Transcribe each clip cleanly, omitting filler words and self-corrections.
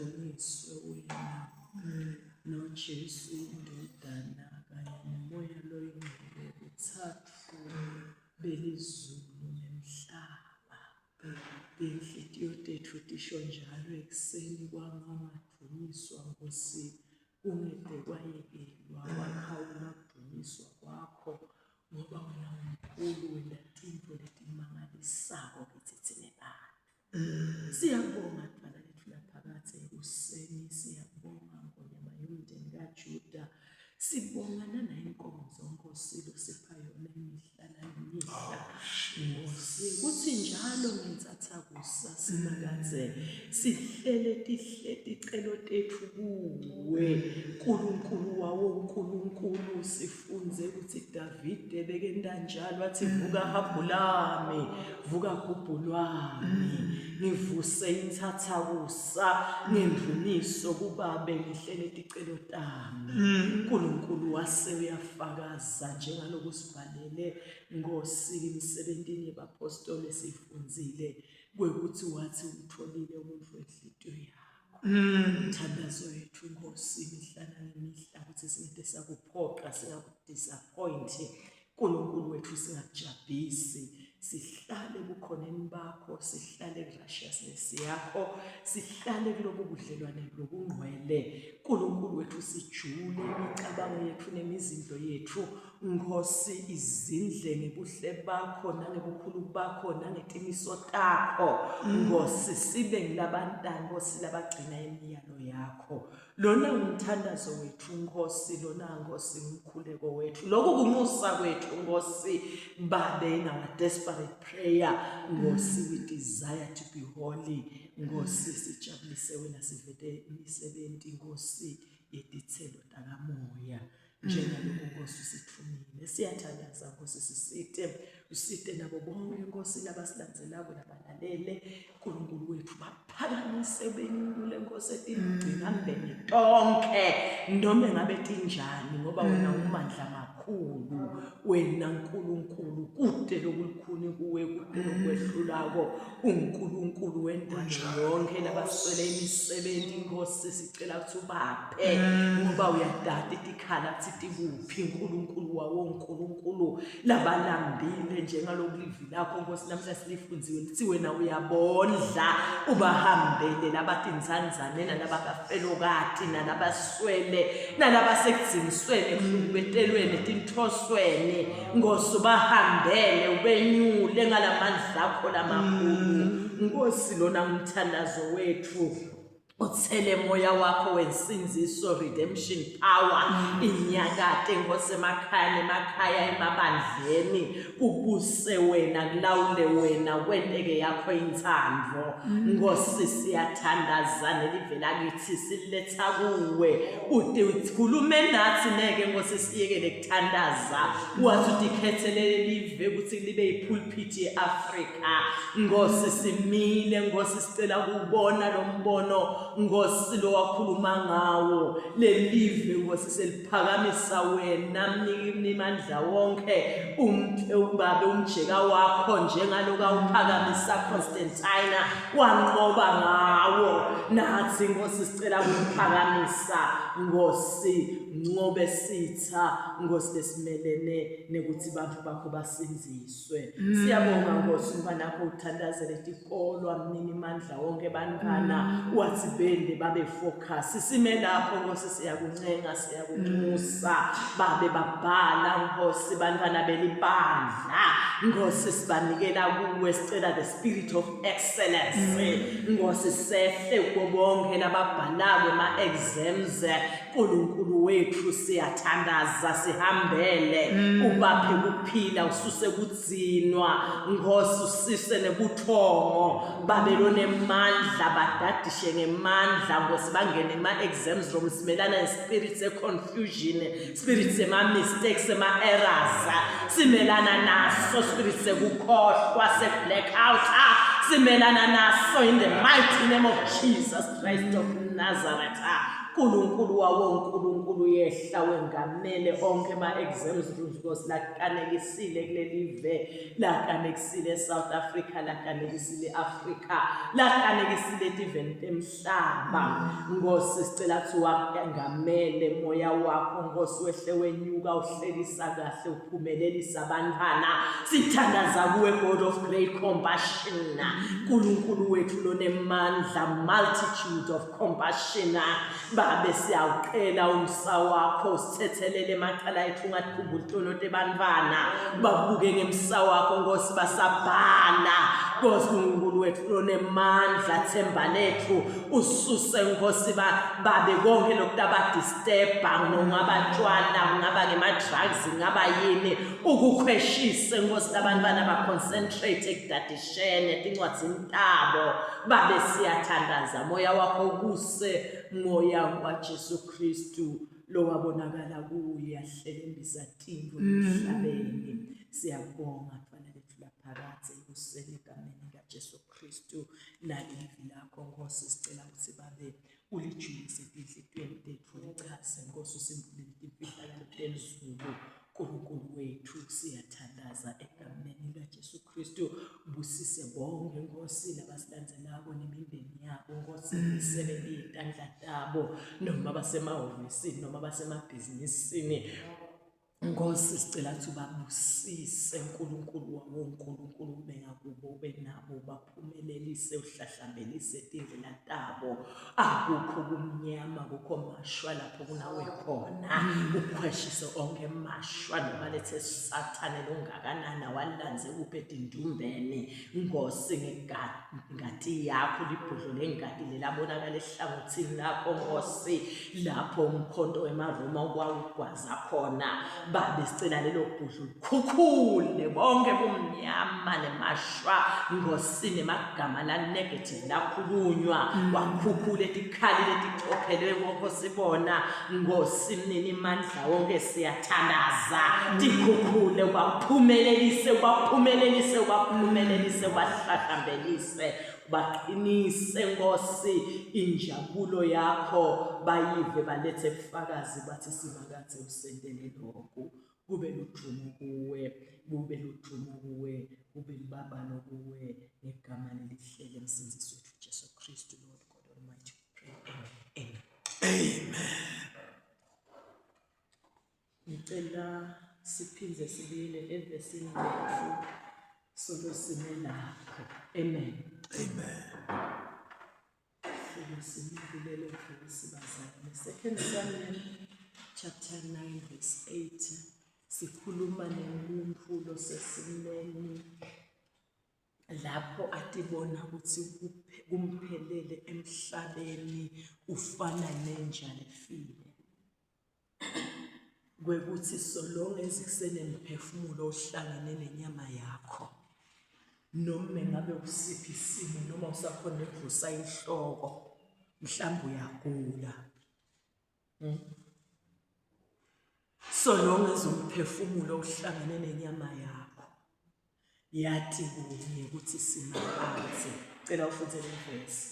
udunyiswe wena noJesu indodana kanye nomoya loyingcwele uthathu belizulu nemhlaba. Inhliziyo tethu tisho njalo ekuseni kwangamadunyiswa Nkosi, kungede kwayekelwa wakhawula ukudunyiswa kwakho, ngoba wena umkhulu wena tinto letimangalisako kithi thina bantu. Siyabonga Baba lethu laphakathi ekuseni, siyabonga ngonyama yomndeni kaJuda, sibonga nanayinkonzo Nkosi losipha yona imihla nemihla. Nkosi kuthi njalo ngensatha kusa sinakaze sihlele ticelo tethu kuwe Nkulunkulu wawo uNkulunkulu. Sifunze ukuthi Davide bekenda njalo athi vuka habhu lami, vuka gubhu lwami, ngivuse insatha kusa ngendluniso kubabe ngihlele ticelo tami. Nkulunkulu wase uyafakaza njengaloku sibhalele Nkosi emisebentini yabapostoli sifunzile kwekuthi wathi utholile umuntu wenhliziyo yakho. Umthandazo wethu Nkosi imihla nemihla ukuthi singede sakuphoqa singakudisappoint. Nkulunkulu wethu singakujabhisi, sihlale bukhoneni bakho, sihlale graciousness yakho, sihlale kulobu budlelwane lobungcwele. Nkulunkulu wethu sijule imicabango yethu nemizindo yethu Nkosi izindle ngebuhle bakho nangebukhulu bakho nangetimiso takho Nkosi. Sibe ngilabantanga Nkosi labagcina imiyalo yakho. Lona umthandazo wethu Nkosi, lona Nkosi umkhuleko wethu, lokhu kunxusa kwethu Nkosi. Babe in our desperate prayer Nkosi, we desire to be holy Nkosi. Sijabulise wena sivete imisebenti Nkosi yetithelo takamoya njengaloku Nkosi usithumile. Siyathandaza Nkosi, usite nabo bonke Nkosi labasilandzelako nabalalele Nkulunkulu wethu, baphakamise benyule Nkosi etingcina mbeni tonke noma ngabe tinjani, ngoba wena umandla makhulu, wena Nkulunkulu kude lokulikhuni kuwe, kude lokwehlulako uNkulunkulu wendalo yonke. Labaswele imisebenti Nkosi sicela ukuthi ubaphe, ngoba uyadada itikhala thithi kuphi Nkulunkulu wawo uNkulunkulu. Labalambile njengaloku livi lakho Nkosi namhla silifunziwe lithi wena uyabondla, ubahambele labatinzanzane nalabakafelokati nalabaswele nalabasekudzingisweni ekuhlukubetelweni tinthosweni Nkosi. Ubahambele ubenyule ngalamandla akho lamakhulu Nkosi. Lona umthandazo wethu uthele moya wakho wensinziso, redemption power inyakade Nkosi, emakhaya emabandleni, kubuse wena, kulawule wena, wenteke yakho inthando Nkosi. Siyathandaza nelivela kithi siletha kuwe, ude ukhulume nathi neke Nkosi, siyekele kuthandaza. Wathi utikhethelele live ukuthi libe yipulpit ye-Afrika Nkosi. Simile Nkosi, sicela kubona lo mbono Nkosi lo wakhuluma ngawo, lelive Nkosi seliphakamisa wena, mnikimandla wonke, ubabe umjeka wakho njengaloku awuphakamisa Constantina wanqoba ngawo. Nathi Nkosi sicela ukuphakamisa Nkosi, ncobe sitha Nkosi lesimelene nekuthi bantu bakho basinziswe. Siyabonga Nkosi umfana wakho uthandazele tikolo, amnini mandla wonke bantwana, wathi bende babe focus. Sime lapho Nkosi, siyakuncenga siyakunxusa, babe babhala Nkosi, bantwana belibandla Nkosi, sibanikela kuwe, sicela the spirit of excellence Nkosi sehle kubonke lababhalayo ema-exams Nkulunkulu wethu. Siyathandaza, sihambele, ubaphe kuphila, ususe kudzinwa Nkosi, usise nebuthongo, babelone mandla, badadishe ngemandla Nkosi, bangene ema-exams room. Simelana nespirit se-confusion, spirit sema-mistakes, sema-errors, simelana naso spirit sekukhohlwa, se-blackout, simelana naso in the mighty name of Jesus Christ of Nazareth uNkulunkulu wawonkulunkulu yehla wengamele onke ama-exams rules Nkosi lakanekisile kulelive lakanekisile eSouth Africa lakanekisile eAfrika lakanekisile even emhlaba Nkosi sicela ukuthi wangamele moya wakho Nkosi wehle wenyuka uhlelisa kahle uphumelelisa abantwana sithandaza kuwe God of great compassion uNkulunkulu wethu lonemandla multitude of compassion babe siyawucela umsa wakho sithethelele emacala ethu ungathumba uhlonothe abantwana babuke ngemsa wakho Nkosi basabhala Nkosi uNkulunkulu wethu lonemandla themba lethu ususe Nkosi babe konke lokutaba disturba ngobatshwana ngaba ngema-drugs ngaba yini ukukhweshise Nkosi abantwana ba-concentrate ekudadishene tincwadi zintabo babe siyathandaza moya wakho kuse moya waJesu Kristu lo wabonakala kuye ahlelembisa timbo emhlabeni siyabonga kufanele lethu laphakathi ekuseni egameni likaJesu Kristu nalivi lakho Nkosi sicela ukuthi babe ulijulise ezinhlizweni zethu lichaze Nkosi usimbulele imfihlakalo phezulu uNkulunkulu wethu siyathandaza egameni likaJesu Kristu busise bonke Nkosi labasilandzelako nemindeni yabo Nkosi imisebenzi yezandla zabo noma basemahhovisini noma basemabhizinisini Nkosi sicela ukuthi babusise uNkulunkulu wawonkulunkulu bengakubo benabo baphumelelise uhlahlambelise indlela zabo akukho kumnyama akukho mashwa lapho kunawe khona ukhweshise onke mashwa noma lethe sathane longakanani walanze uphethe indumbeni Nkosi ngengadi yakho libhudlo lengadi labonakala ehlangothini lakho Nkosi lapho umkhonto wemaroma okwawugwaza khona babe sicela lelo bhudlo likhukhule bonke bomnyama nemashwa Nkosi nemagama la negative lakhulunywa wakhukhule etikhali letichophele Nkosi bona Nkosi nini mandla wonke siyathandaza tikhukhule waphumelelise wahlahlambelise baqinise Nkosi injabulo yakho bayive balethe ubufakazi bathi sibakathe usendele lokho kube ludumo kuwe kube libabalo kuwe ngegama lelihlele emsindisi wethu Jesu Kristu Lord God Almighty pray amen ngicela siphinde sibile evesini lethu solo sime lapho amen simulele ukubasibazana Second Samuel chapter 9 verse 8 sikhuluma nomuntu losesimeni lapho atibona ukuthi kumphelele emhlabeni ufana nenjalo efile kwekuthi solonge ezikusene nemphefumulo ohlangene nenyama yakho noma ngabe usiphi isimo noma usakhona ukuvusa inhloko mhlawumbe uyagula solonge ezomphefumulo ohlangene nenyama yakho yathi kunye ukuthi simakathe cela ufunze levesi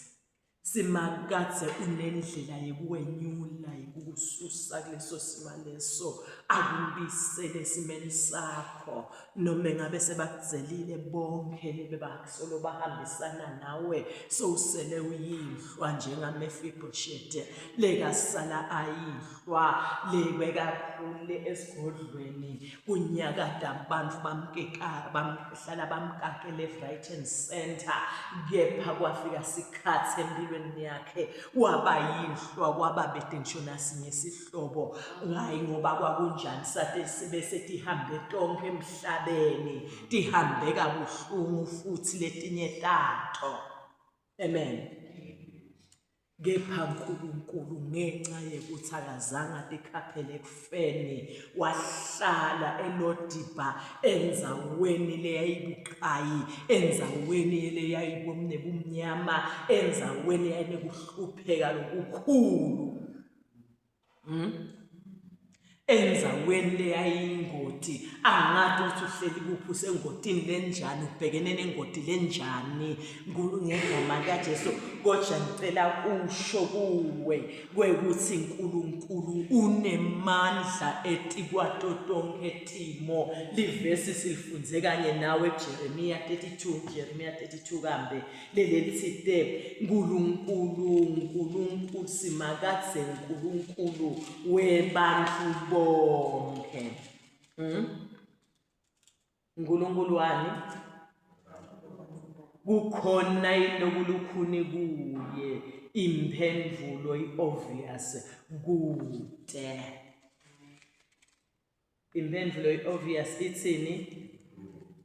simakathe unendlela yekuwenyula yekukususa kuleso sima leso akumbisele esimeni sakho noma ngabe sebakuzelile bonke bebakusolo bahambisana nawe sowusele uyihlwa njengaMefiboshethi lekasala ayihlwa lebekakhule esigodlweni kunyakada abantu bamhlala bamkake left right and center kepha kwafika sikhathi empilweni yakhe wabayihlwa kwababede ngisho nasinye isihlobo hayi ngoba kwakunjani sathe sibe setihambe tonke emhlabeni tihambe kabuhlungu futhi letinye tato amen kepha uNkulunkulu ngenxa yekuthakazanga tikhaphele ekufeni wahlala eLodiba enzaweni leyayibuqhayi enzaweni leyayibomne bumnyama enzaweni yayinekuhlupheka lokukhulu enzaweni leyayingoti angathi ukuthi uhleli kuphi usengodini lenjani ubhekene nengodi lenjani ngegama likaJesu kodwa ngicela kusho kuwe kwekuthi uNkulunkulu unemandla etikwato tonke timo livesi silifunze kanye nawe Jeremiah 32 kambe lelithi uNkulunkulu simakadze uNkulunkulu webantu bonke. uNkulunkulu wani kukhona ilokulukhuni kuye imphendvulo iobvious kude. Imphendvulo iobvious ithini?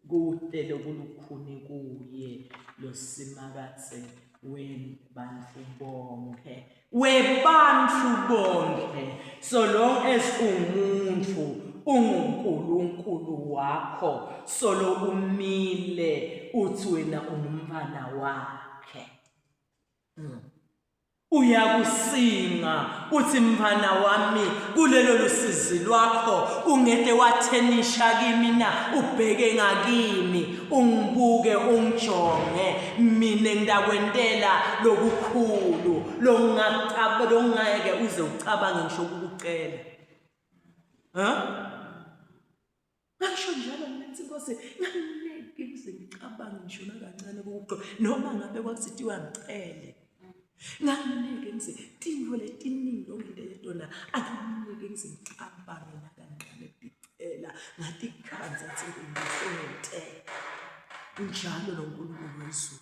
Kude lokulukhuni kuye losimakadze webantu bonke. So long as umuntu uNkulunkulu wakho solo umile uthi wena umntwana wakhe. Uyakusinga uthi mfana wami kulelo lusizi lwakho ungede wathenisha kimi na ubheke ngakimi ungibuke ungijonge mina ngidakwentela lokukhulu longeke uze ucabange ngisho ukukucela. Ngisho njalo ngithi Nkosi ngangineke uze ngicabange ngisho nakancane kokuqoqa noma ngabe kwakuthiwa ngicele. Ngangineke ngize tintfo letiningi ongidedona angineke ngize ngicabange nakancane ngicela ngathi ikhanza athi ngiyonte njalo noNkulunkulu wezulu.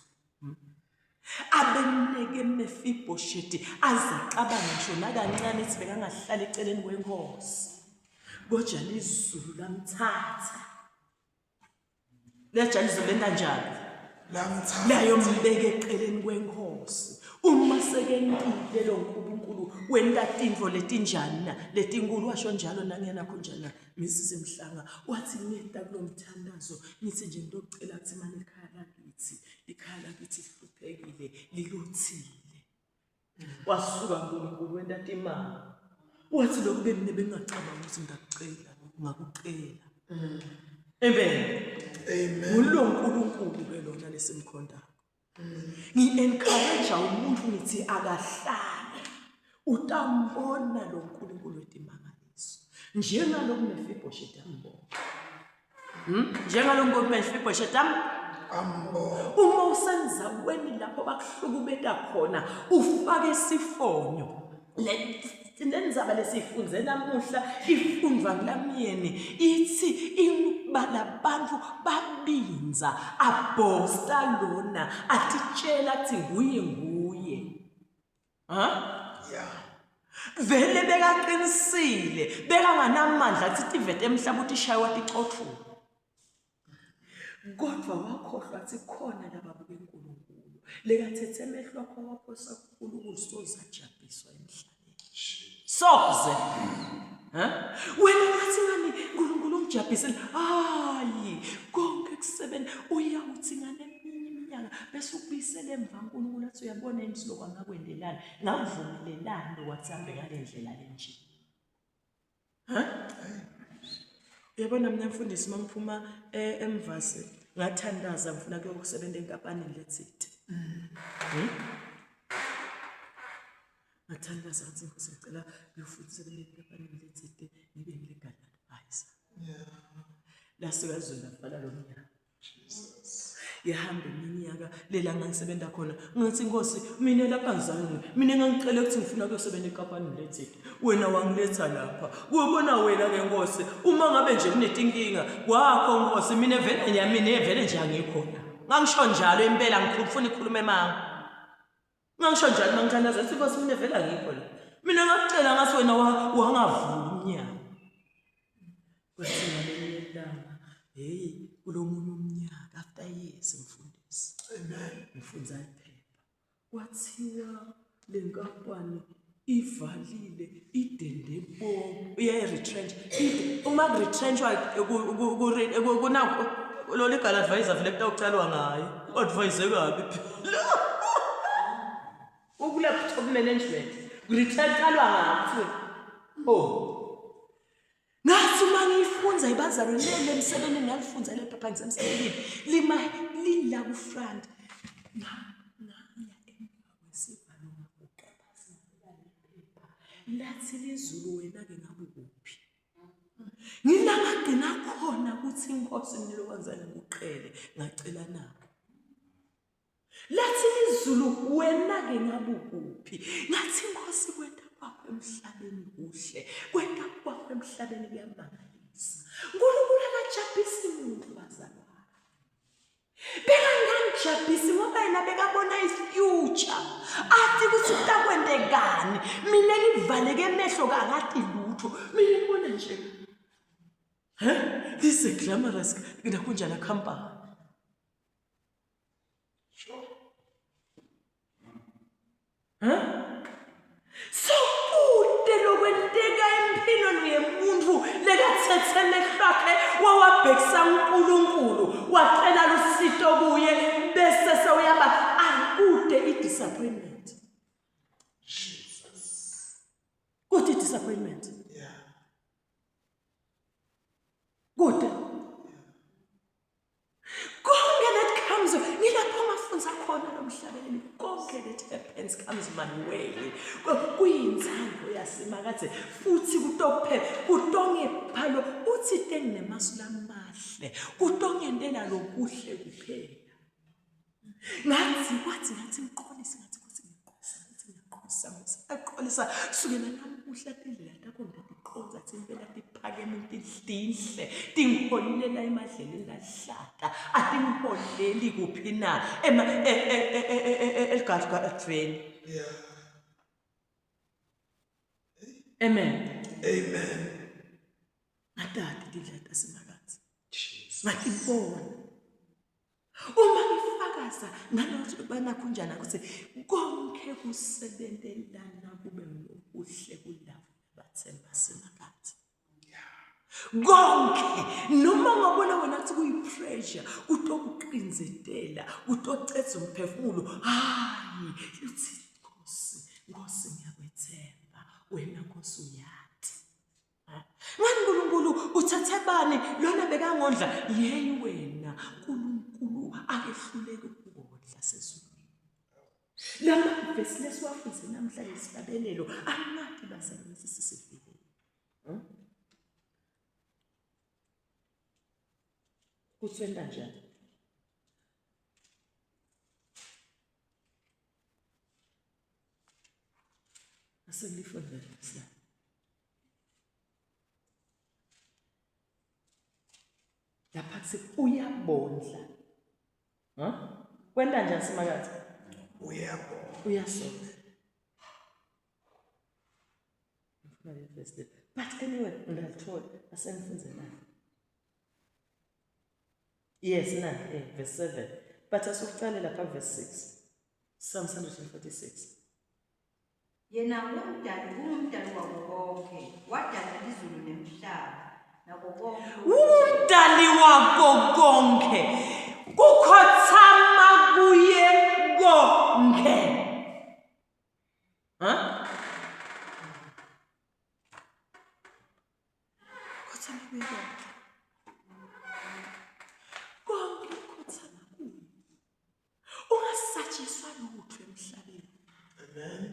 Abeneke Mefiboshethi azacabanga ngisho nakancane ethi bekangahlala eceleni kwenkosi. Kodwa izulu lamthatha. Lejali izulu lenta njani? Lamthatha. Layombeka eceleni kwenkosi. Uma sekentile lo uNkulunkulu wenta tintfo letinjani na letinkulu washo njalo nangena khonjana Mrs Mhlanga wathi ngita kulomthandazo ngithi nje ngicela ukuthi manje ikhaya lakithi lihluphekile liluthile. Wasuka uNkulunkulu wenta timali wathi lokhu bengingacabanga ukuthi ngakucela ngakucela. Amen. Ulo uNkulunkulu ke lona lesimkhondayo. Ngi-encourage umuntu ngithi akahlale utambona lo uNkulunkulu wetimangaliso njengaloku Mefiboshethi ambona. Njengaloku Mefiboshethi ambona. Uma usenzaweni lapho bakuhlukubeta khona ufake isifonyo lenzaba lesifunze namuhla ifundwa nglamyeni ithi balabantu babinza abosta lona atitshela athi nguye. Vele bekaqinisile bekanganamandla athi ivete emhlaba uthi shaywa ticothulo. Kodwa wakhohlwa athi khona laba beNkulunkulu lekathethe emehlo akho waphosa uNkulunkulu sozajabhiswa emhlabeni. Soze wena ngathi ngani uNkulunkulu ungijabhisile hayi konke kusebenza uyawuthi ngane iminyaka bese ukubisela emva uNkulunkulu athi uyabona yini silokho angakwendelana ngavumelelana lokwathi hambe ngalendlela lenje. Uyabona mina mfundisi mangiphuma emvase ngathandaza ngifuna ukusebenza enkampanini leThiti. Ngathandaza ngathi Nkosi ngicela ngifuna ukusebenza enkampanini leThiti ngibe ngilegal advisor. La sikazona fala lo mnyaka. Jesus. Yahamba iminyaka lela ngangisebenza khona ngathi Nkosi mina lapha ngizange mina ngangicela ukuthi ngifuna ukusebenza enkampanini leThiti wena wangiletha lapha ubona wena ke Nkosi uma ngabe nje kunetinkinga kwakho Nkosi mina vele nyamini vele nje angikhona ngangisho njalo impela ngifuna ikhulume emango ngangisho njalo mangithandaza ukuthi Nkosi mina vele angikho la mina ngakucela ngathi wena wangavula umnyaka kwathi ngalelanga hey kulomunye umnyaka after years mfundisi. Amen. Mfunza iphepha kwathiwa lenkampani ivalile idende bo retrench uma retrenchwa kunako lo legal advisor vele kutawucalwa ngaye advise kabi ukule top management retrench qalwa ngathi Ngathi uma ngiyifunza ibazalwane leli emsebenzini ngalifunza lephepha ngisemsebenzini lima lila ku front ngaya emva kwesivalo ngakuqaphaza lephepha lathi lizulu wena ke ngabe kuphi ngilanga ngina khona ukuthi inkosi nilokwanzana ngiqele ngacela nabo lathi lizulu wena ke ngabe kuphi ngathi inkosi kwenta kwakho emhlabeni kuhle kwenta kwakho emhlabeni kuyamangalisa uNkulunkulu akajabulisi umuntu bazalwane beka ngangijabulisi ngoba yena bekabona ifuture athi kuthi kutakwendekani mina ngivaleke emehlo kangathi lutho mina ngibona nje this is glamorous kunjani company so kude lokwenteka empilweni yemuntu lekathethele hlakhe wawabhekisa uNkulunkulu wacela lusito kuye bese sewuyaba akude idisappointment Jesus kude disappointment kude konke that comes ngilapho ngafunza khona lomhlabeni konke that happens comes my way kuyinzalo yasemakade futhi kutophela kutonge phalo uthi tenginemasu lamahle kutongendela lokuhle kuphela ngathi ngiqolisa ngathi kuthi aqolisa sukela namuhla indlela takho ngadiqonza athi impela tiphakeme inhle tingiholela emadleleni lahlata atingiholeli kuphi na elgadgadweni amen atati tidlata simakazi ngakibona uma ngifakaza ngalokho bana kunjana ukuthi konke kusebenzelana kube ngokuhle kulabo bathemba simakazi konke noma ngabona wena ukuthi kuyipressure utokuqinzetela utocetha umphefumulo hayi uthi Nkosi ngiyakwethemba wena Nkosi uyathi uNkulunkulu uthathe bani lona bekangondla yeyi wena uNkulunkulu akehluleke ukubodla sezulwini lama verse lesiwafunze namhla lesibabelelo amati basebenza sisifike kuthenda njani asengifundele sina lapha uyabondla kwenda njani simakathi uyasonda but anyway ngiyathola asengifunzela yes na verse 7 but asikuqale lapha verse 6 Psalm 146 yena umdali wako konke wadala izulu nemhlaba nako konke umdali wako konke kukhothama kuye konke khothama kuye konke khothama kuye ungasatshiswa lutho emhlabeni amen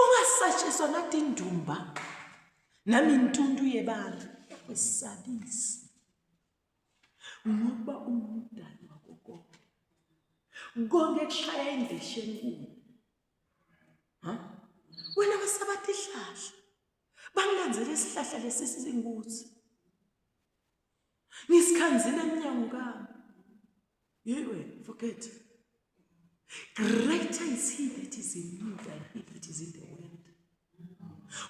ungasatshiswa nathi indumba nami intuntu yebantu kwesabisi ngoba umdali wako konke konke kushaya indisheni kuyo wena wasabathi ihlahla bangilandzele isihlahla lesisizinguthi ngisikhanzile emnyango kami yewe forget greater is he that is in you than he that is in the world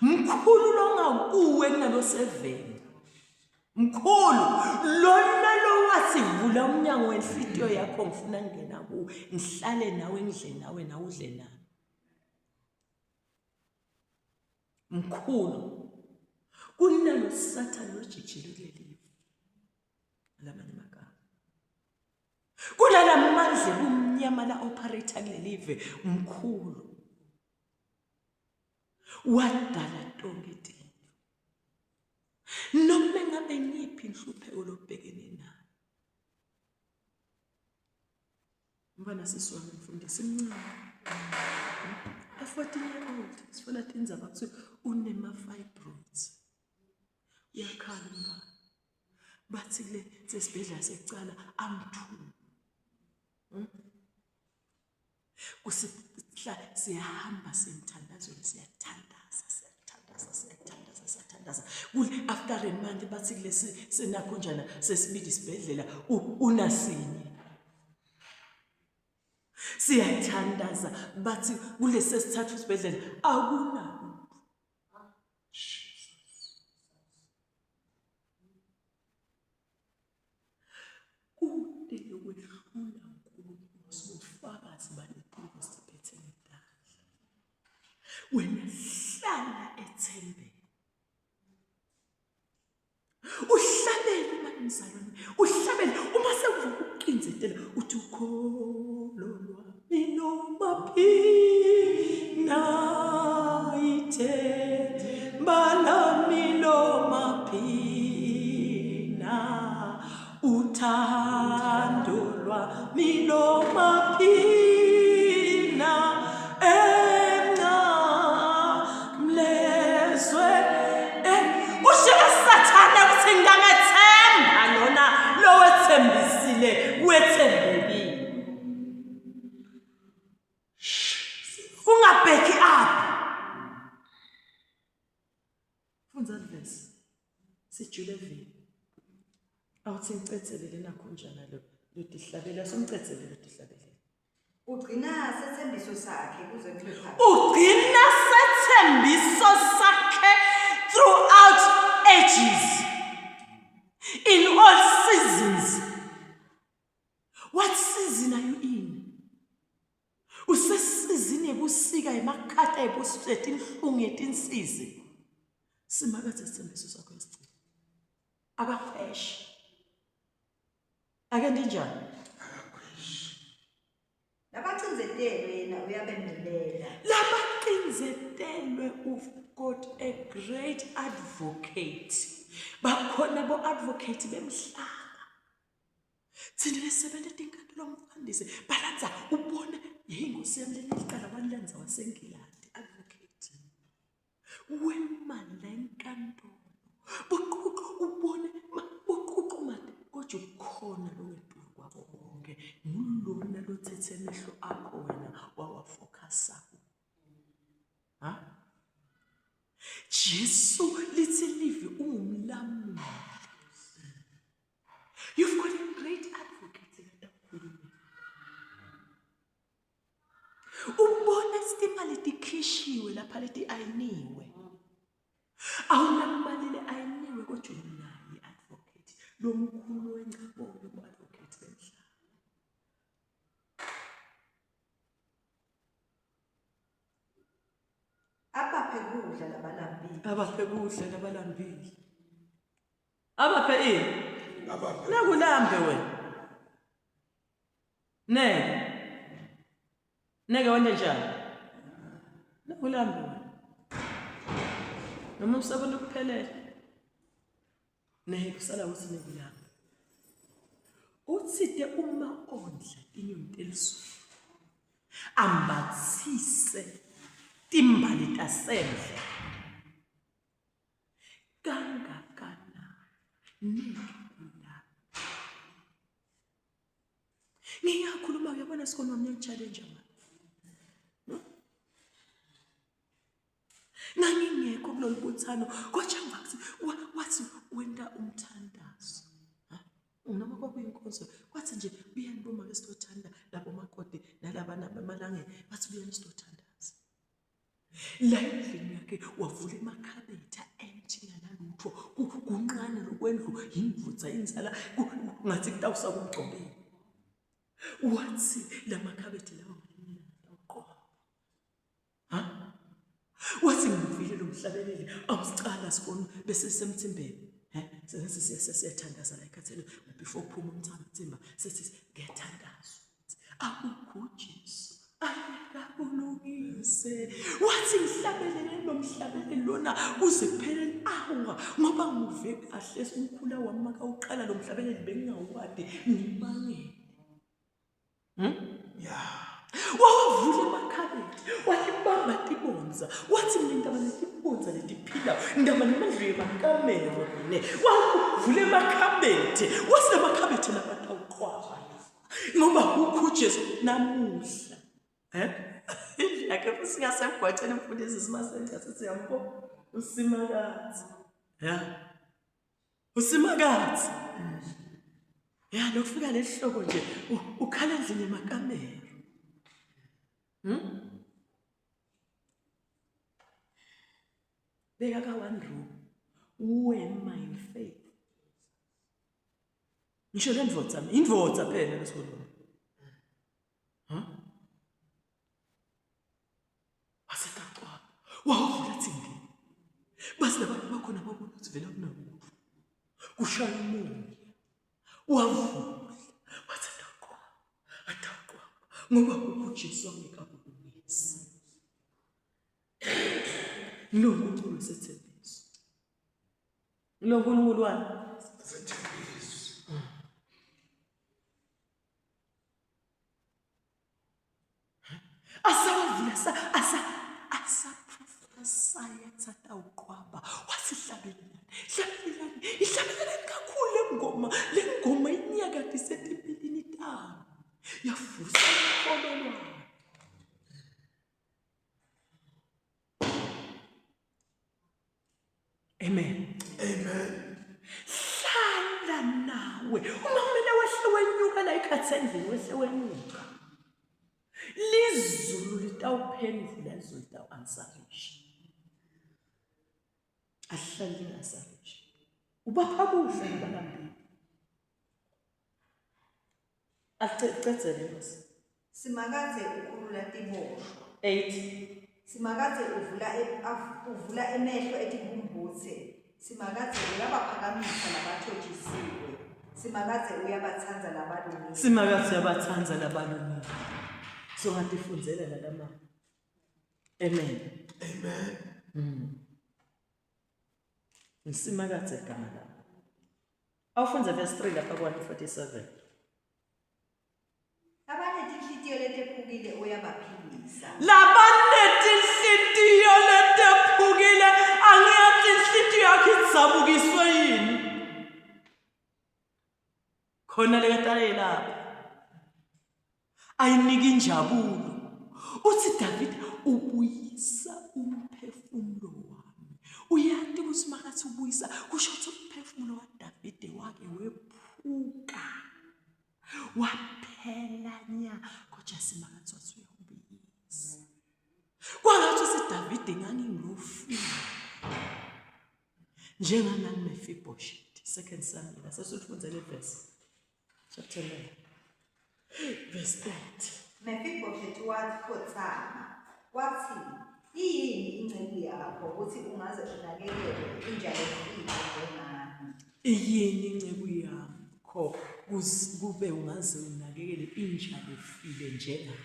mkhulu longakuwe kunalo 7 mkhulu lona lo wasivula umnyango wenhlitiyo yakho ngifuna ngena ku ngihlale nawe ngidle nawe na udle nami mkhulu kunalo Satan lojijile kuleli lamanye magama kulala mandle kumnyama la operator kulelive mkhulu wadala tonke izinto ngabe ngiphi inhlupheko lobhekene nayo. Ngibona sisi wami mfundisi mncane. A 14-year-old sifuna ukuthi inzaba kuthi unema-fibroids. Uyakhala mba. Bathi le sesibhedlela secala angithume. Kusihla siyahamba semthandazweni siyathandaza. After a month bathi le senakho njana sesibili isibhedlela unasinye. Siyathandaza bathi kulesi sesithathu isibhedlela akunalo. Kude kwehlula uNkulunkulu sobufakazi balephiko siphethe ngedala. Wena hlala ethembeni. Uhlabele manizalwane, uhlabele uma sekuvuka ukuqinzetela uthi ukholwa milomaphina ithemba lami lomaphina uthando lwami lomaphina emnamlezwe ushaka sathana ukuthi ngangethemba lona lowethembisile wethembekile. Ungabheki up. Funza verse. Sijulevile. Awuthi ngicethelele nakho njana lo dihlabela somcethelele dihlabela. Ugcina sethembiso sakhe kuze kube phakathi. Ugcina sethembiso sakhe throughout ages. In all seasons. What season are you in? Usesizini ebusika emakhatha ebuswethu inhlungu yetinsizi. Simakathe isithembiso sakho esicela. Akakhweshi. Akendi njani? Labacinzetelwe yena uyabembelela. Labacinzetelwe I've got a great advocate. Bakhona bo advocate bemhlaba. Thina lesebenza inkantolo yomfundisi balanza ubone yingosi yami lelicala walenza waseNgilandi advocate. Wemali la enkantolo. Ubone uqhuqumane kodwa ukhona lo wethu kwabo bonke. Ngulona lo thethe emehlo akho wena wawafocus akho. Jesu lithi live ungumlamuli. You've got a great advocate ekakhuluma. Ubona istima litikhishiwe lapha leti ayiniwe. Awunamalile ayiniwe kodwa unaye advocate. Lo mkhulu wencabolo advocate emhlaba. Abaphe kudla labalambile. Abaphe kudla labalambile. Abaphe ini? Nakulambe wena. Neke wende njani? Nakulambe wena. Noma usabona ukuphelele. Kusala ukuthi nekulambe. Uthide uma ondla inyoni elisulu. Ambathise timbali tasendle. Kangakanani nekulambe. Ngiyakhuluma uyabona sikolo wami challenge manje. Ngangingekho kulolubuthano kodwa ngathi wathi wenda umthandazo. Noma kwakuyinkonzo kwathi nje buyani boma ke sitothanda labo makoti nalabana bamalange bathi buyani sitothandaza. La endlini yakhe wavula emakhabetha empty nalutho kunqane lokwendlu yimvutha inzala ngathi kutawusa kumgcobeni. Wathi la makhabethe lawo uqobo. Wathi ngivile lo mhlabeleli awusicala sikona bese semthimbeni. Senze siyathandaza la ekhathele before phuma umthimba sethi ngiyathandaza. Akukho Jesu. Akakulungise. Wathi ngihlabelele lo emhlabeni lona kuze kuphele awa ngoba ngive kahle umkhula wami makawuqala lo mhlabeni bengingawadi ngibangele. Wavula emakhabethi walibamba tibonza wathi mina ndaba letibonza letiphila ndaba nemandlu yemankamero mine wavula emakhabethi wasemakhabethi labantu awuqwaba ngoba kukho uJesu namuhla ake singasegwatsheni mfundisi simasenza sithi yambo usimakazi usimakazi lokufika lehloko nje ukhala endlini emakamero. Beka ka one room wema in faith. Ngisho le ndvodza indvodza phela lesolo. Wasetaxwa wavula thingi. Basi labantu bakhona babona ukuthi vela kunakufa. Kushaya umoya. Wavula wasetaxwa ataqwa ngoba uJesu ngekabulisa. Lo nkulunkulu sethembiso. Lo nkulunkulu wani sethembiso. Asawavula asa prophesy tsata uqwaba wasihlabelana ihlabelana kakhulu lengoma inyakade setipilini tabo yafusa ukhololwa. Amen. Hlala nawe uma kumele wehle wenyuka la ikhatsendlini wehle wenyuka lizulu litawuphendula lizulu litawuansarisha ahlali ngasarisha ubapha kuhle ngabalambile acecezele bese Simakaze ukhulula tiboshwa 8 Simakaze uvula emehlo etikumbutse. Simakaze uyabaphakamisa labathojisiwe. Simakaze uyabathanza labalungile. Simakaze uyabathanza labalungile. So ngatifundzela lalama. Amen. Simakaze gama la. Awufunza verse 3 lapha kwa 47. Abanetinhlitiyo letephukile uyabaphilisa. Labanetinhlitiyo letephukile angiyathi inhlitiyo yakhe idzabukiswe yini? Khona lekatale lapha. Ayiniki injabulo. Uthi David ubuyisa umphefumulo wami. Uyathi ukuthi makathi ubuyisa kusho ukuthi umphefumulo waDavid wake wephuka. Waphela nya kodwa simakathi wathi uyabuyisa. Kwangathi uSiDavid ngangingofile. Njenganami Mephibosheth 2 Samuel sesifunza le verse. Chapter 9. Verse 8. Mephibosheth wathi khothama. Wathi yini ingcebo yakho ukuthi ungaze unakekele inja yefile njengami? Yini ingcebo yakho kube ungaze unakekele inja yefile njengami?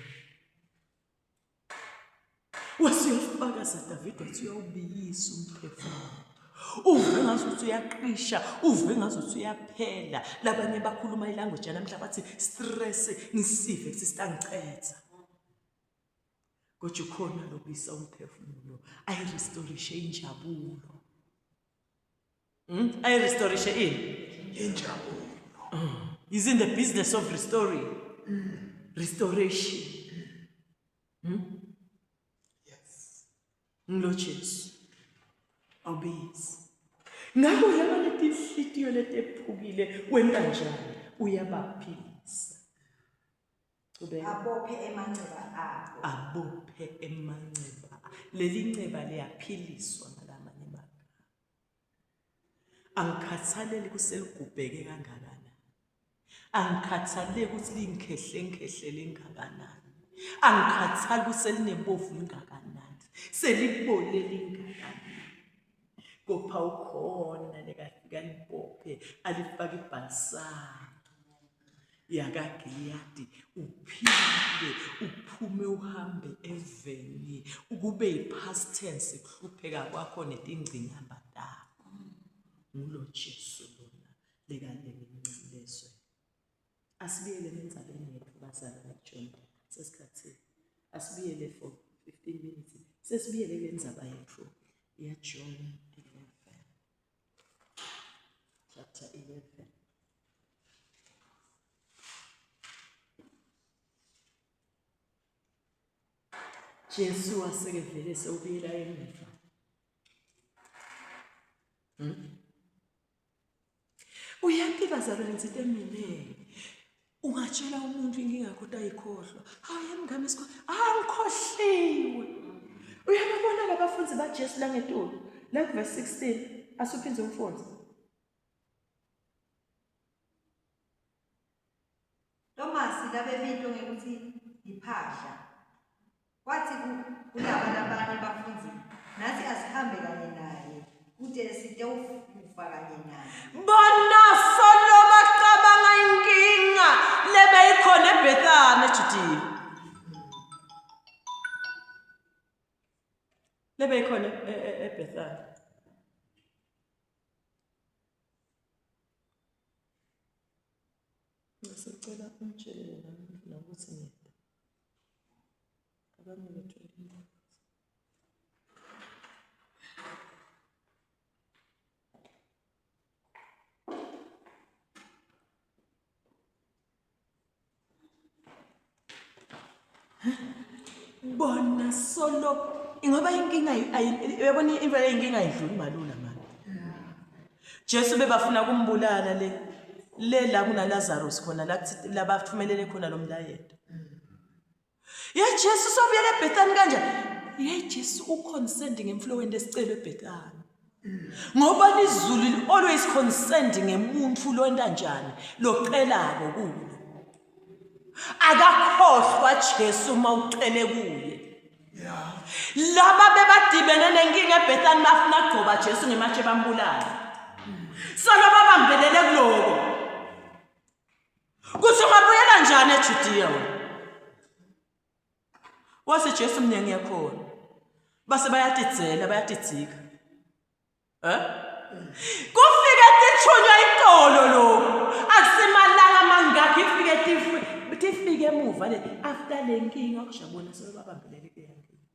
Wasiyofakaza David wathi uyawubiyisa umphefumulo. Uve ngazuthi uyaqisha, uve ngazuthi uyaphela. Labanye bakhuluma ilanguage namhla bathi stress ngisive sisitangicetha. Kodwa ukhona lobisa umphefumulo, ayirestorishe injabulo. Ayirestorishe injabulo. He's in the business of restoring. Restoration. Yes. Ngilo Jesu. Obese. Ngakho laba letinhlitiyo letephukile wena kanjani uyabaphilisa. Abophe emanxeba abo. Abophe emanxeba. Leli nceba liyaphiliswa ngalamanye amagama. Angikhathalele kuseligubheke kangakanani. Angikhathalele ukuthi linkhehle ngakanani. Angikhathali kuselinebovu ngakanani. Selibole lingakanani. Kopha ukhona lekafika libophe alifaka ibhalisana. yakagiliyadi uphile uphume uhambe eveni ukube yi-past tense kuhlupheka kwakho netingcingamba takho ngulo Jesu lona lekalemncilezwe. Asibiyele nendzabeni yethu bazalwane John sesikhathini. Asibiyele for 15 minutes. Sesibiyele le ndzaba yethu ya John 11 chapter 11. Jesu wasekevele sewubuyela emuva. Uyathi bazalwane ngithi emini ungatshela umuntu inkinga yakho utayikhohlwa. Hayi emngame isikho angikhohliwe. Uyababona labafundi baJesu la ngetolo la verse 16 asuphinze umfundi. Thomas labe binto ngekuthi iphahla. Wathi kulaba labanye bafundi nathi asihambe kanye naye kude side ufa kanye naye. Bona solo bacabanga inkinga lebe ikhona eBethani eJudiya. Lebe ikhona eBethani. Ngisicela umtshelele nokuthi ngiyedwa. Abanye bethu bona solo ingoba inkinga uyabona imvelo inkinga ayidluli malula manje. Jesu bebafuna kumbulala le la kuna Lazarus khona la kuthi labathumelele khona lo mlayeto. Ye Jesu sobuyela eBethani kanjani? Ye Jesu uconcerned ngemflowenti esicelo eBethani. Ngoba izulu always concerned ngemuntu lo entanjani loqelako kulo. Akakhohlwa Jesu mawucele kuye. Laba bebadibene nenkinga eBethani bafuna kugcoba Jesu ngematshe bambulala. Solo babambelele kuloko. Kuthi ungabuyela njani eJudiya wena? Wase Jesu mnye ngiyakhona. Base bayatidzela bayatidzika. Kufike tithunywa itolo lo. Akusimalanga mangakho ifike tifike emuva le after le nkinga kushabona solo babambelele kuyankinga.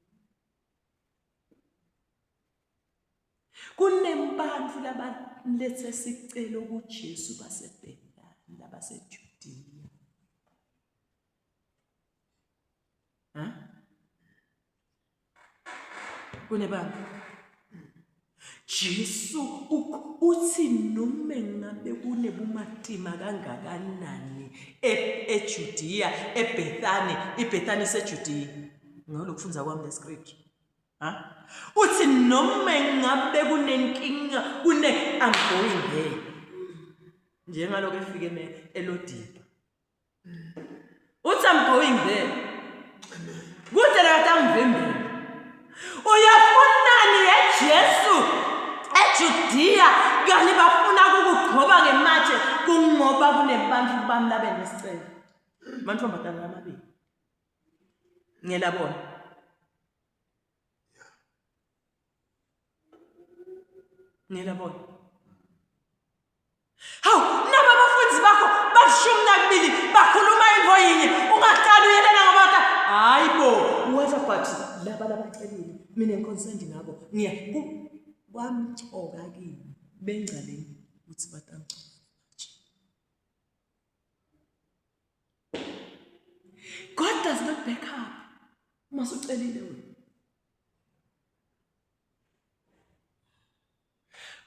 Kunembantu labalethe sicelo kuJesu baseBethani labaseJudiya. Kunebantu Jesu uthi noma ngabe kunebumatima kangakanani eJudiya eBethani iBethani seJudiya ngalokufunza kwami le script uthi noma ngabe kunenkinga I'm going there njengaloko efike eLodipa uthi I'm going there kude la tangivembele uyafunani eJesu eJudiya kanti bafuna ukugcoba ngematshe kungoba kunebantu bami labe nesicelo mantombazana amabili ngiyabona ngiyabona hawu naba abafundi bakho bashumi nakubili bakhuluma into yinye ungaqali uyelena ngoba hayibo what's but laba labacelile mina ngiconcerned ngabo ngiya bamthoka kimi bengcaleni ukuthi batanco God does not back up masucelile wena.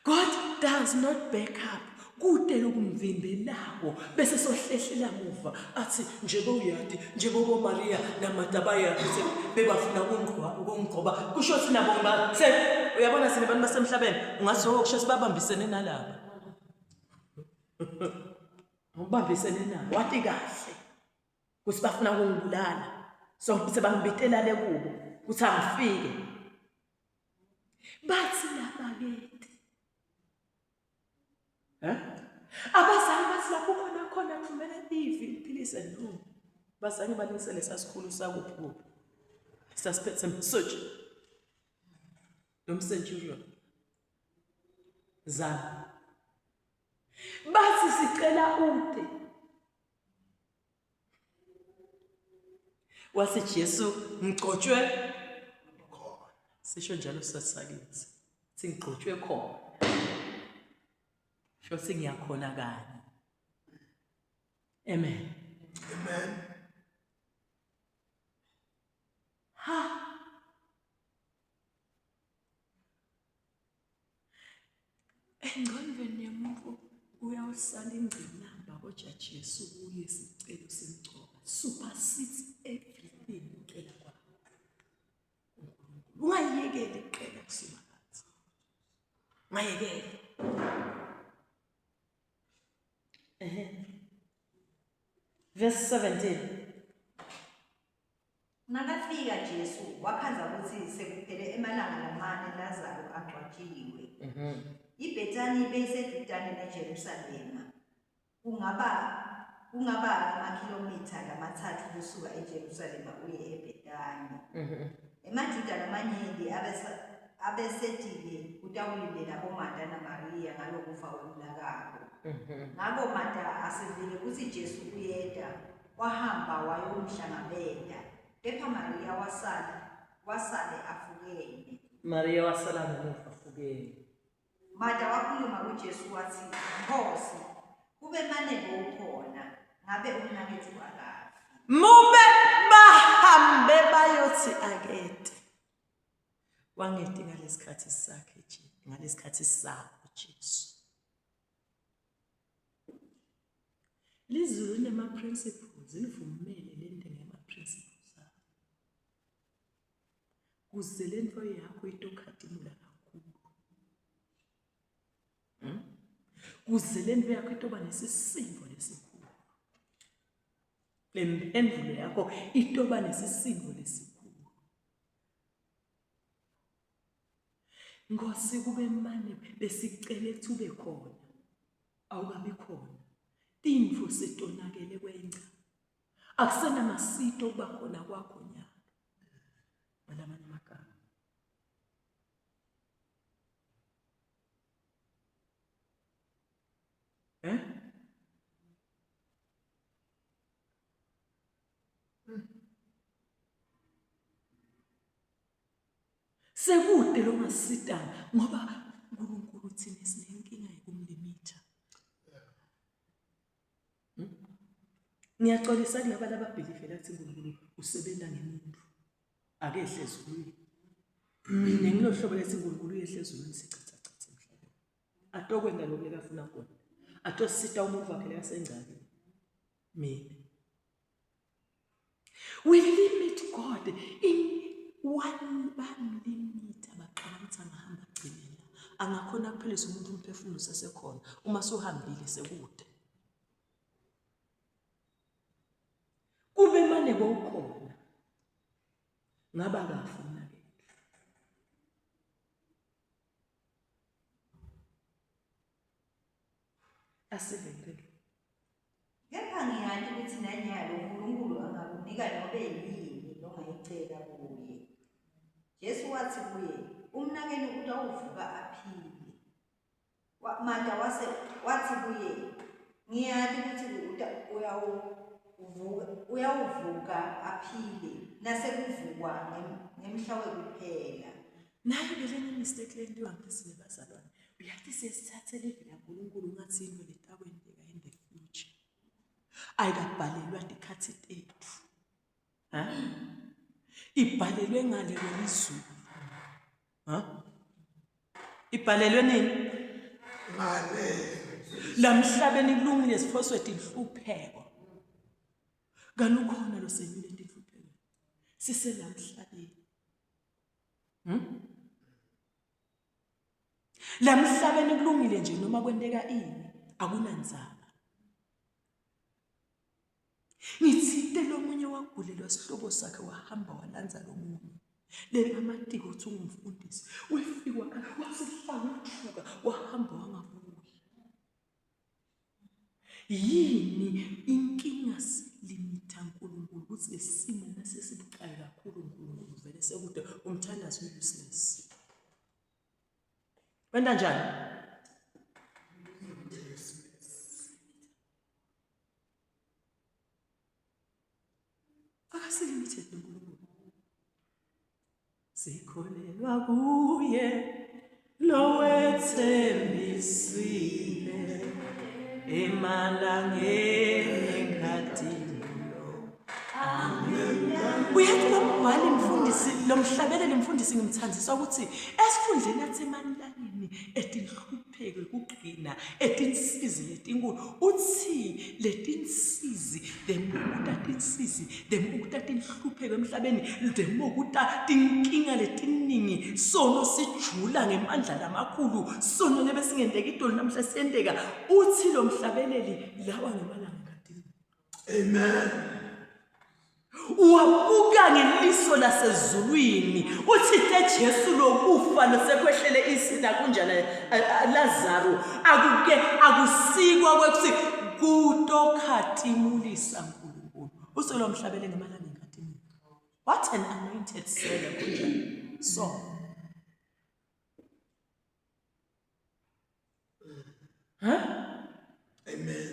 God does not back up kude lokumvimbelako bese sohlehlela muva athi njebo uyati njebo Maria namadabaya bebafuna ukungqoba kusho ukuthi nabo bathe uyabona sine bantu basemhlabeni ungathi okusho sibabambisene nalabo ubambisene nabo wathi kahle kuthi bafuna ukungibulala so sebangibitela le kubo kuthi angifike bathi laba ke abazali bathi lapho khona khona kumele ivi liphilise no. Bazange balingisele sasikhulu sakuphi. Sasiphethe msoji. Nomcenturion. Zami. Bathi sicela ude. Wasi Jesu ngigcotshwe khona. Sisho njalo sasakithi. Singigcotshwe khona. Sho singiyakhona kanye. Amen. Amen. Ha. Engqondweni yomuntu uyawusala ingqinamba kodwa Jesu uye isicelo semgcoba. Supersedes everything ucela kwakho. Ungayekeli iqela kusumakathi. Ungayekeli. Verse 17. Nakafika Jesu wakhanza ukuthi sekuphele emalanga lamane Lazaro angcwatshiwe. IBethani beyiseduzane neJerusalema. Kungaba amakhilomitha lamathathu kusuka eJerusalema uye eBethani. EmaJuda namanyeli abesedile utawulindela boMarta naMaria ngalokufa okunakabo. Ngako Marta asevile kuthi Jesu uyeda wahamba wayomhlangabeza. Kepha Maria wasale afukene. Maria wasala ngemuva afukene. Marta wakhuluma kuJesu wathi, "Nkosi, kube mane bokhona, ngabe umnakethi wakafi." Mube bahambe bayothi akede. Wangeti ngalesikhathi sakhe nje, ngalesikhathi sakho Jesu. Lizulu nema principles livumele lento ngema principles akho. Kuze lento yakho itokhadimula kakhulu. Kuze lento yakho itoba nesisindo lesikhulu. Lempendulo yakho itoba nesisindo lesikhulu. Nkosi kube mane besicele tube khona. Awukabi khona. Timfu sitonakele kwenca. Akusena masito kuba khona kwakho nyaka. Malamanye amagama. Sekude lo masitana ngoba uNkulunkulu thina sinenkinga yokumlimitha. Ngiyaxolisa kulabo ababhilivela ukuthi uNkulunkulu usebenza ngemuntu. Ake ehlezi kuye. Nengilo hlobo lethi uNkulunkulu uyehlezi kuye sichitha emhlabeni. Atokwenza lokho lekafuna khona. Atosita umuntu wakhe lekasengcaki. Mina. We limit God in one limit abaqhamuthi angahamba agcinela. Angakhona kuphelisa umuntu umphefumulo sesekhona uma sohambile sekude. Kube mane bokhona. Ngaba kafuna ke. Asivele. Kepha ngiyathi ukuthi nanyalo uNkulunkulu angakunika nobe yini ongayicela kuye. Jesu wathi kuye, "Umnakeni utawuvuka aphile." Marta wathi kuye, "Ngiyathi ukuthi uyawuvuka aphile nasekuvukwa ngemhla wekuphela." Naye belene mistake lenziwa ngisile bazalwane. Uyathi sesithathele ivila uNkulunkulu ngathi into letakwenzeka in the future. Ayikabhalelwa dikhathi tethu. Ibhalelwe ngale kwelizulu. Ibhalelwe nini? Ngale. Lamhlabeni kulungile siphoswethi ihlupheko. Kanukhona lo senyule ihlupheko. Siselamhlabeni. Lamhlabeni kulungile nje noma kwenteka ini akunanzaba. Ngithinte lo munye wagulelwa sihlobo sakhe wahamba walanza lo munye. Lengamatiko uthi ungumfundisi. Ufikwa wasihlanga uthuka wahamba wangabuyi. Yini inkinga silimitha uNkulunkulu ukuthi lesimo nasesibucayi kakhulu uNkulunkulu vele sekude umthandazo useless. Wena njani? Akasilimited uNkulunkulu. Sikholelwa kuye lo wethembisile emalangeni engadini lo. Uyathi lo mbhali mfundisi lo mhlabeleli mfundisi ngimthandzisa ukuthi esifundleni yasemanlangeni etinhlupheko kugcina etinsizi letinkulu uthi letinsizi demukuta tinhlupheko emhlabeni demukuta tinkinga letiningi sono sijula ngemandla lamakhulu sono lebe singenteka idolo namhla siyenteka uthi lo mhlabeleli lawa ngemalanga kadini. Amen. Wabuka ngeliso lasezulwini uthi Jesu lokufa losekwehlele isina kunjana Lazaro akuke akusikwa kwekuthi kutokhati-mulisa uNkulunkulu usolo mhlabele ngemalanga engadini. What an anointed sailor kunjani so Amen.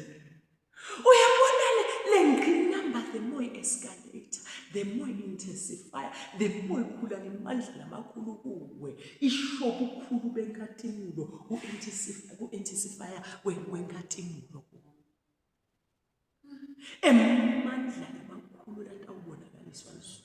uyabona le ngqinamba the more escalate the more intensify the more ikhula ngemandla lamakhulu kuwe ishobukhulu benkathimulo ku-intensify wenkathimulo emandla lamakhulu lanto awubonakaliswa zona.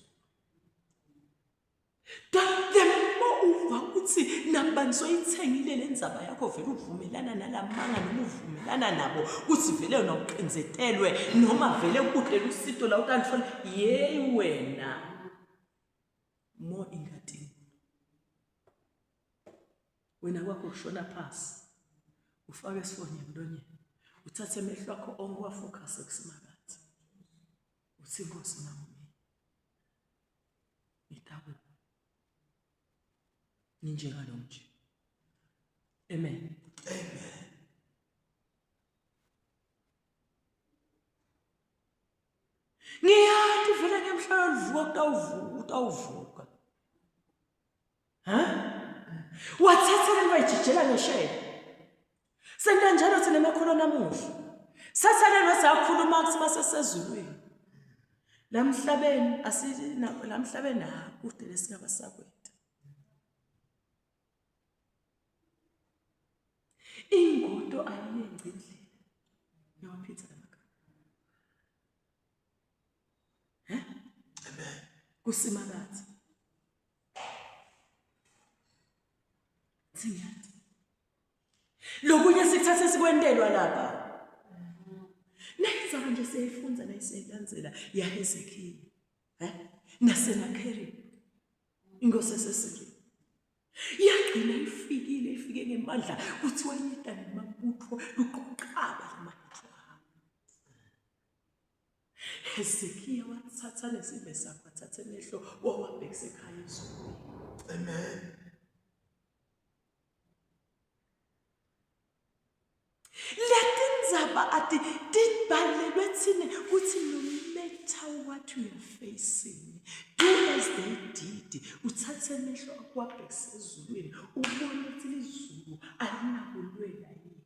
The more uva ukuthi nabani soyithengile le ndzaba yakho vele uvumelana nalamanga noma uvumelana nabo ukuthi vele wena uqinzetelwe noma vele ukudlela usito la utanhlole yeyi wena more ingadini wena kwakho ushona phasi ufake isifonyo emlonyeni uthathe emehlo akho onke wafocus kusimakade uthi Nkosi nami ngitakuba ninjengalo nje. Amen. Amen. Ngiyathi vele ngemhlalo utawuvuka. Wathatha le wayijijela ngeshela. Senta njalo thina emakholo namuhla. Sathane nosakhuluma ukuthi basesezulwini. Lamhlabeni lamhlabeni akude lesingaba sakwe. Ingodo ayiyenzi indlela yawaphitha amagama. Amen. Kusimakathi. Singathi. Lokunye sikuthathe sikwendelwa lapha. Nayizaba nje siyifunza nayiselandzela yaHezekiya. Nasenakheri. Inkosi yaseSiriya. Yagcina ifike ngemandla kuthi wayita nemabutho luqoqaba lamandla. Hezekiya wathatha lesibhe sakhe wathatha emehlo wawabhekisa ekhaya ezulwini. Amen. Letindzaba ati tibhalelwe thina kuthi no matter what we are facing do as they did uthathe emehlo akho wabhekisa ezulwini ubone ukuthi lizulu alinakulwela yini.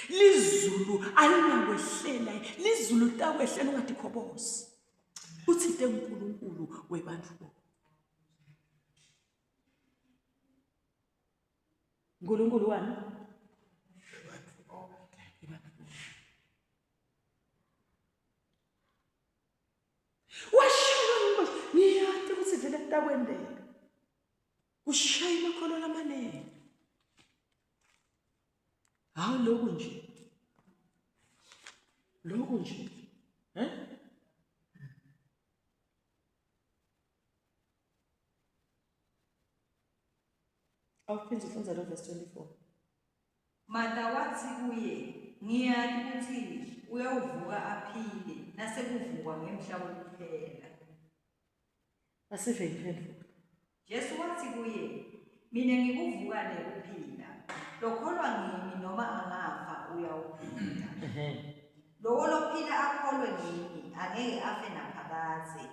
Lizulu alinakwehlela lizulu takwehlela ungadikhobozi uthi te uNkulunkulu webantfu bonke. uNkulunkulu wani washaya inkosi ngiyathi ukuthi vele kutakwendeka ushaya amakholo lamanene. Hawu lokhu nje awuphinde ufunza lo verse 24. Martha wathi kuye, ngiyathi ukuthi uyawuvuka aphile nasekuvuka ngemhla wokuphela. Asive imphendvulo. Jesu wathi kuye, mina ngikuvuka nekuphila lokholwa ngimi noma angafa uyawuphila lowo lophila akholwe ngimi angeke afe naphakade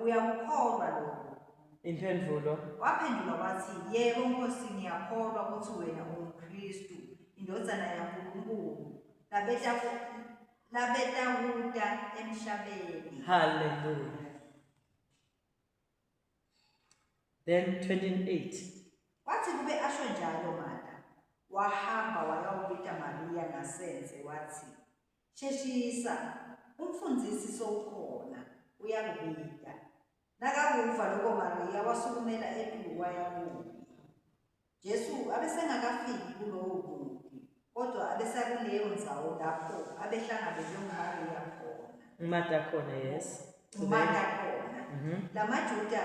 uyakukholwa lokho. Impendulo. Waphendula wathi yebo Nkosi ngiyakholwa ukuthi wena ungumKristu indodana yaNkulunkulu labetakuda emhlabeni. Hallelujah. Then 28. Wathi kube asho njalo manje wahamba wayawubita Maria ngasenze wathi sheshisa umfundisi sowukhona uyakubita. Nakakuva lokho Maria wasukumela etulo wayakubi. Jesu abesengakafiki kulowo muti kodwa abesakuleyo ndzawo lapho abehlangabezwe nguMaria khona. Martha khona, yes. Martha khona. LamaJuda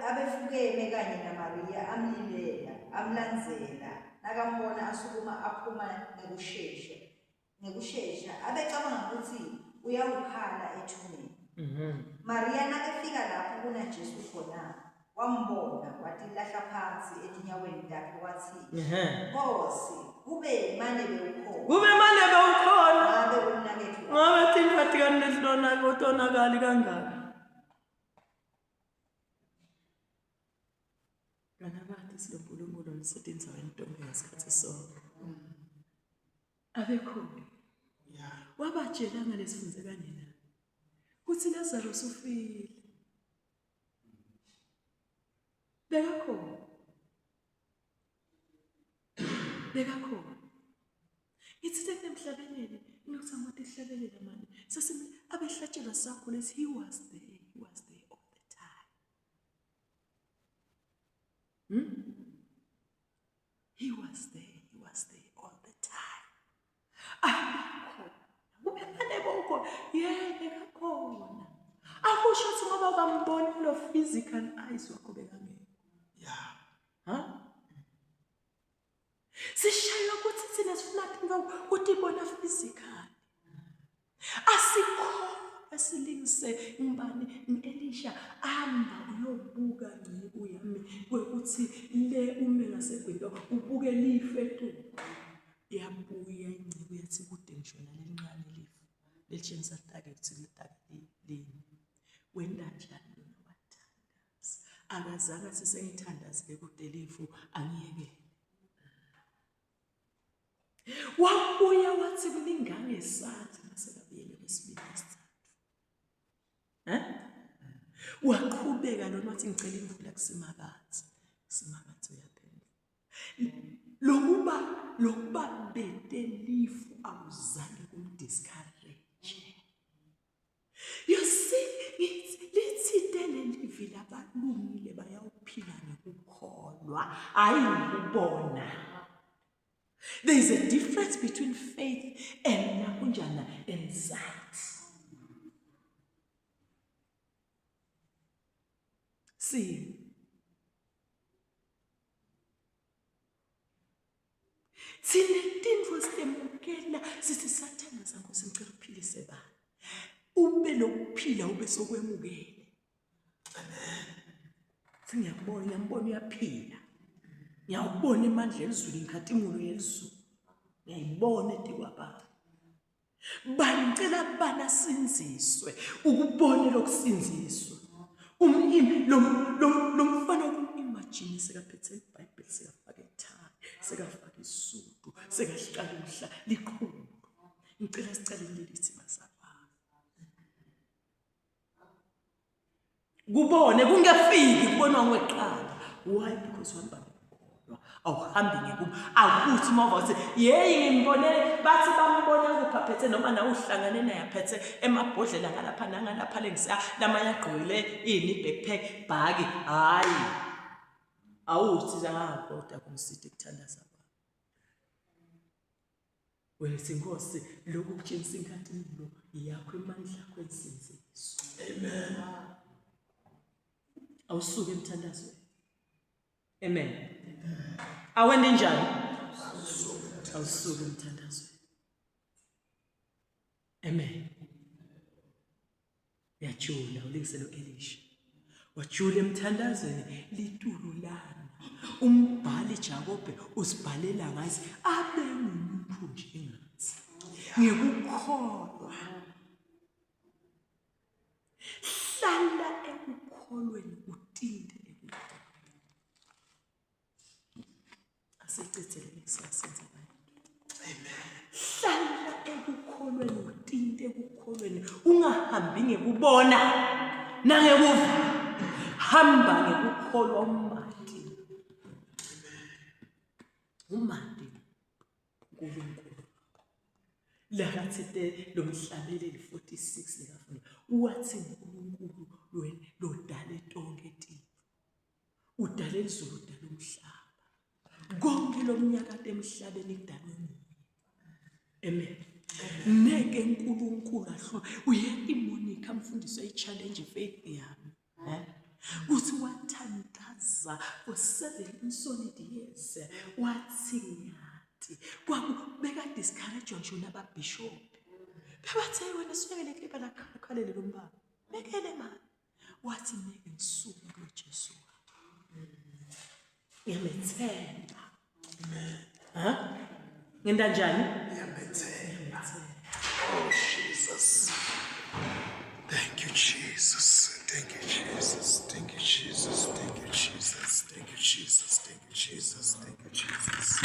abefukeme kanye naMaria amlilela amlandzela nakambona asukuma aphuma ngekushesha abecabanga ukuthi uyawukhala ethuneni. Maria nakafika lapho kuna Jesu khona wambona wathi lahla phansi etinyaweni takhe wathi Nkosi kube manje bewukhona ngabe unakethu ngabe tinfathi kanilona kotonakali kangaka. Kanabati silonkulunkulu omsebenzi wentombi ngesikhathi sonke. Abekhona. Wabatshela ngalesifunze kanina. Kuthi Lazarus ufile. Bekakhona. Ithi emhlabeni ngikuthi ngathi ihlabelela manje. Sasimi abehlatshelwa sakho lesi he was there all the time. He was there all the time. Bekakhona. Bekakhona. Akusho ukuthi ngoba bambona lo physical eyes wakho bekangeke. Sishaywa ukuthi thina sifuna ukuthi ibona physical. Asikho esilingise ngibani Elisha amba uyobuka ngcebo yami kwekuthi le ume ngasegwindo ubuke life tu. Yabuya ingcebo yathi kude ngishona lelincane life. Lechemisa take kuthi litake lini. Wenda njani yona wathandaza. Akazange sisengithandazile kude lifu angiyeke. Wabuya wathi kulingane isandla nasekabuyele kwesibili isithathu. Waqhubeka noma wathi ngicela imvula kusimakathi. Simakathi uyaphendula. Lokuba betelifu awuzange kumdiscourage. You see, lithinte lelivi labalungile bayawuphila ngokukholwa hayi ngokubona. There is a difference between faith and sight. See, sinetintfo sitemukela sithi sathana zangu singicela uphilise bani. Ube lokuphila ube sokwemukele. Singiyabona ngiyambona uyaphila. Ngiyawubona emandla ezulu inkhatimulo yezulu. Ngiyayibona etikwababa. Bani ngicela bana sinziswe ukubona lokusinziswa. Lo mfana imagine sekaphethe iBhayibheli sekafaka eThai, sekafaka isudu, sekahlala umhla likhulu. Ngicela sicale lelithi masapha. Kubone kungafiki kubonwa ngweqala. Why? Because wamba awuhambi ngekuba akuthi mova uthi ngimbone bathi bambona kuphathe noma na uhlangane naye aphethe emabhodlela ngalapha nangalapha lengisa lamanye agqoyile backpack bhaki hayi awuthi kodwa kumsithi kuthandaza baba wena sinkosi lokhu kutshengisa inkathimlo yakho imandla yakho ensinziso. Amen. Awusuke emthandazweni. Amen. Awende njani? Awusuke emthandazweni. Amen. Yajula ulingiselo Elisha. wajula emthandazweni litululana. Umbhali Jakobe usibhalela ngathi abe ngumuntu njengathi. Ngikukholwa. Hlala ekukholweni utinde ekukholweni. Asicithelele kusasenza abantu. Amen. Hlala ekukholweni utinde ekukholweni. Ungahambi ngekubona nangekuva. Hamba ngekukholwa uManti. uManti uNkulunkulu. Lakathi lo mhlabeleli 46 lekafuna. Wathi uNkulunkulu lodala tonke izinto. Udala izulu udala umhlaba. Konke lomnyakade emhlabeni kudalwe nguye. Amen. Neke uNkulunkulu ahlule. Uyeka iMonica mfundisi ayi-challenge faith yami. Kuthi wathandaza for 7 solid years. Wathi nyathi. Kwakubeka discourage ngisho nababishop. Bebathe wena sibekele klipa la khalele lo mbaba. Bekele manje. Wathi neke ngisuka kuJesu. Ngiyamethemba. Ha? Ngenda njani? Ngiyamethemba. Oh Jesus. Thank you, Jesus. Thank you, Jesus. Thank you, Jesus. Thank you, Jesus. Thank you, Jesus. Thank you, Jesus. Thank you, Jesus.